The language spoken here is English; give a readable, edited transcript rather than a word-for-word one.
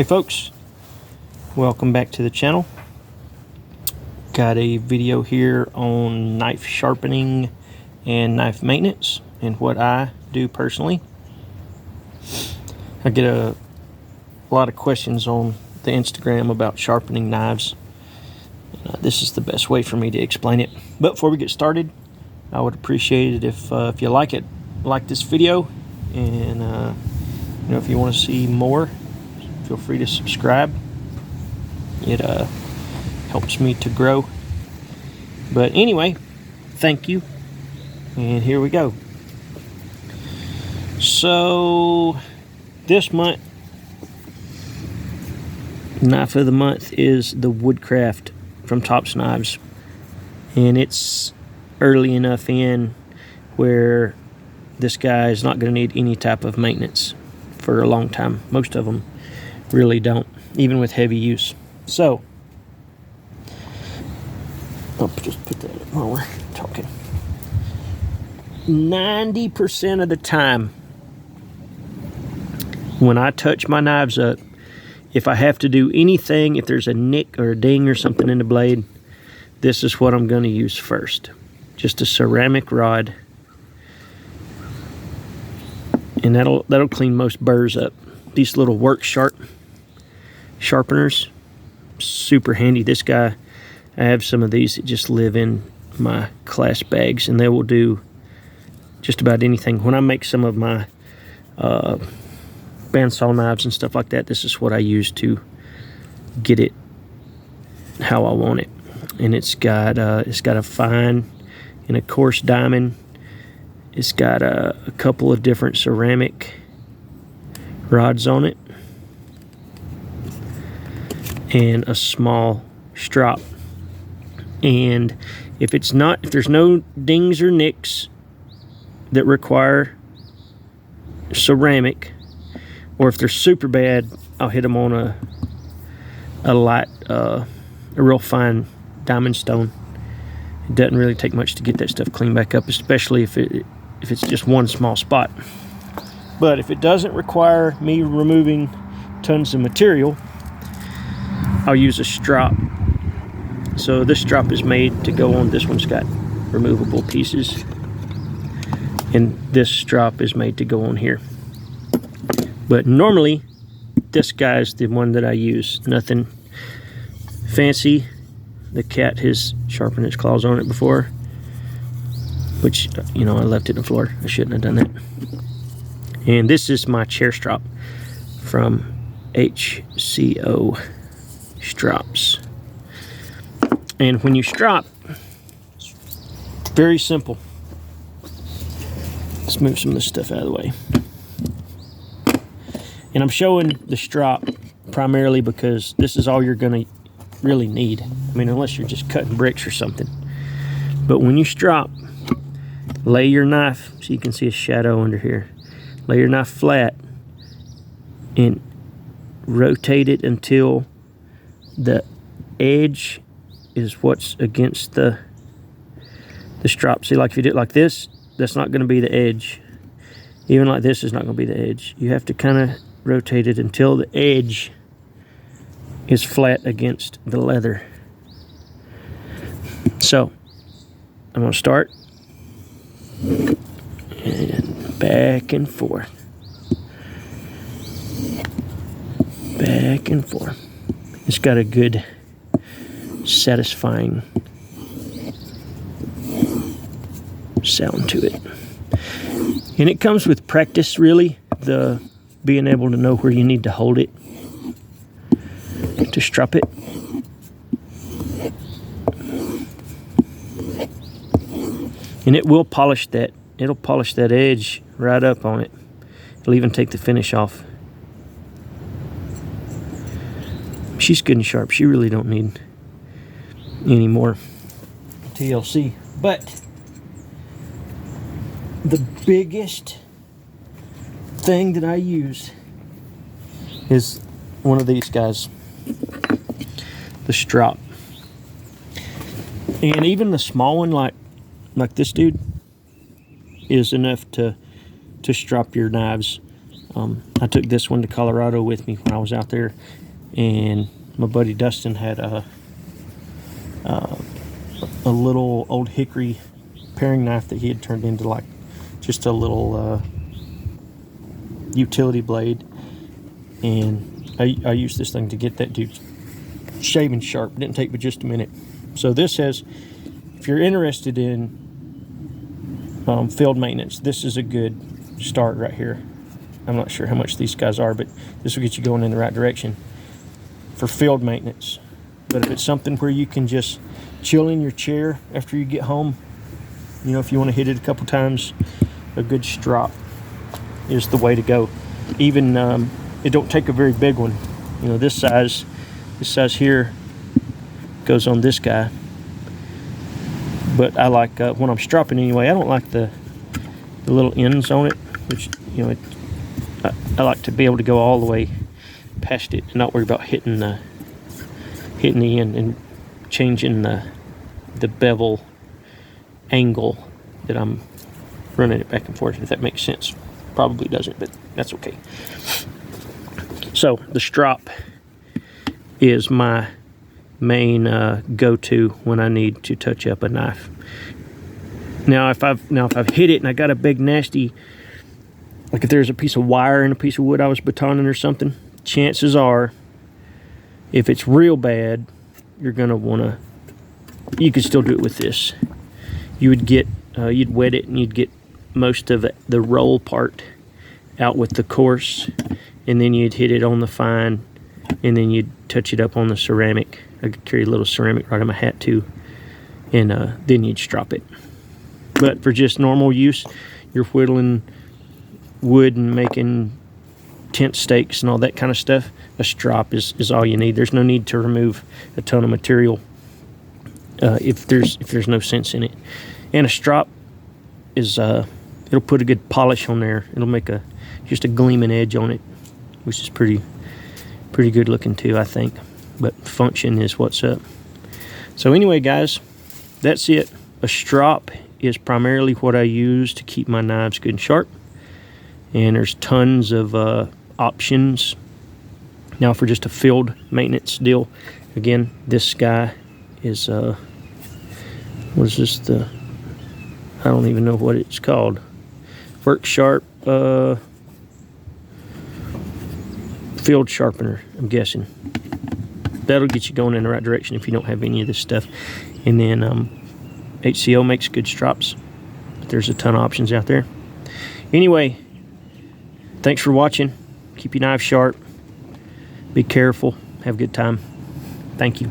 Hey folks, welcome back to the channel. Got a video here on knife sharpening and knife maintenance and what I do personally. I get a lot of questions on the Instagram about sharpening knives. This is the best way for me to explain it. But before we get started, I would appreciate it if you like this video, and if you want to see more, feel free to subscribe. It helps me to grow. But anyway, thank you, and here we go. So this month, knife of the month is the Woodcraft from Tops Knives, and it's early enough in where this guy is not going to need any type of maintenance for a long time. Most of them really don't, even with heavy use. So I'll just put that up while we're talking. 90% of the time when I touch my knives up, if I have to do anything, if there's a nick or a ding or something in the blade, this is what I'm going to use first. Just a ceramic rod, and that'll clean most burrs up. These little work sharpeners, super handy. This guy, I have some of these that just live in my class bags, and they will do just about anything. When I make some of my bandsaw knives and stuff like that, this is what I use to get it how I want it. And it's got a fine and a coarse diamond. It's got a couple of different ceramic rods on it, and a small strop. And if there's no dings or nicks that require ceramic, or if they're super bad, I'll hit them on a light, a real fine diamond stone. It doesn't really take much to get that stuff cleaned back up, especially if it's just one small spot. But if it doesn't require me removing tons of material, I'll use a strop. So this strop is made to go on. This one's got removable pieces, and this strop is made to go on here. But normally, this guy's the one that I use. Nothing fancy. The cat has sharpened its claws on it before, which, I left it on the floor. I shouldn't have done that. And this is my chair strop from HCO Strops. And when you strop, it's very simple. Let's move some of this stuff out of the way. And I'm showing the strop primarily because this is all you're going to really need. I mean, unless you're just cutting bricks or something. But when you strop, lay your knife, so you can see a shadow under here. Lay your knife flat and rotate it until the edge is what's against the strop. See, like if you do it like this, that's not going to be the edge. Even like this is not going to be the edge. You have to kind of rotate it until the edge is flat against the leather. So I'm going to start, and back and forth, back and forth. It's got a good, satisfying sound to it, and it comes with practice, really, the being able to know where you need to hold it to strop it. And it will polish that. It'll polish that edge right up on it. It'll even take the finish off. She's good and sharp. She really don't need any more TLC. But the biggest thing that I use is one of these guys, the Strop. And even the small one, like this dude, is enough to strop your knives I took this one to Colorado with me when I was out there, and my buddy Dustin had a little old hickory paring knife that he had turned into like just a little utility blade, and I used this thing to get that dude shaving sharp. It didn't take but just a minute. So this says, if you're interested in field maintenance, this is a good start right here. I'm not sure how much these guys are, but this will get you going in the right direction for field maintenance. But if it's something where you can just chill in your chair after you get home, you know, if you want to hit it a couple times, a good strop is the way to go. Even it don't take a very big one. You know, this size here goes on this guy. But I like when I'm stropping anyway, I don't like the little ends on it, which, you know, I like to be able to go all the way past it and not worry about hitting the end and changing the bevel angle that I'm running it back and forth, if that makes sense. Probably doesn't, but that's okay. So the strop is my main go-to when I need to touch up a knife. Now if I've hit it and I got a big nasty, like if there's a piece of wire and a piece of wood I was batoning or something, chances are, if it's real bad, you're gonna wanna, you could still do it with this. You would get, you'd wet it and you'd get most of the roll part out with the coarse, and then you'd hit it on the fine, and then you'd touch it up on the ceramic. I could carry a little ceramic right in my hat too, and then you'd strop it. But for just normal use, you're whittling wood and making tent stakes and all that kind of stuff, a strop is all you need. There's no need to remove a ton of material if there's no sense in it. And a strop is it'll put a good polish on there. It'll make just a gleaming edge on it, which is pretty good looking too, I think. But function is what's up. So anyway, guys, that's it. A strop is primarily what I use to keep my knives good and sharp, and there's tons of options. Now for just a field maintenance deal, again, this guy is what is this, I don't even know what it's called. Work Sharp field sharpener, I'm guessing. That'll get you going in the right direction if you don't have any of this stuff. And then HCO makes good strops, but there's a ton of options out there. Anyway, thanks for watching. Keep your knife sharp. Be careful. Have a good time. Thank you.